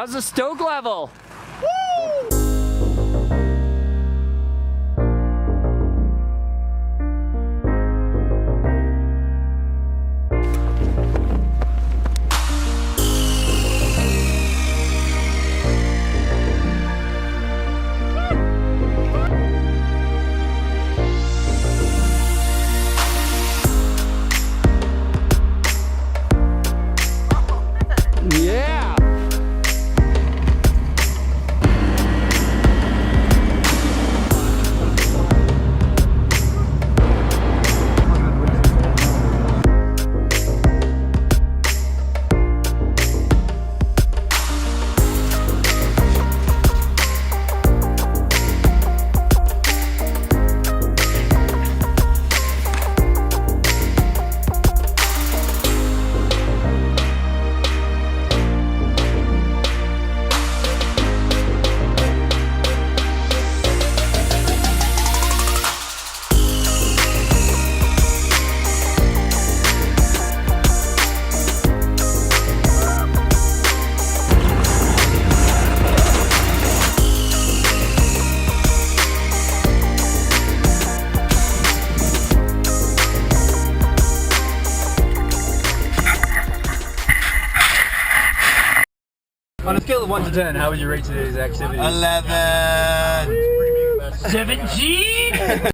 How's the stoke level? Yeah. On a scale of 1 to 10, how would you rate today's activity? 11. 17!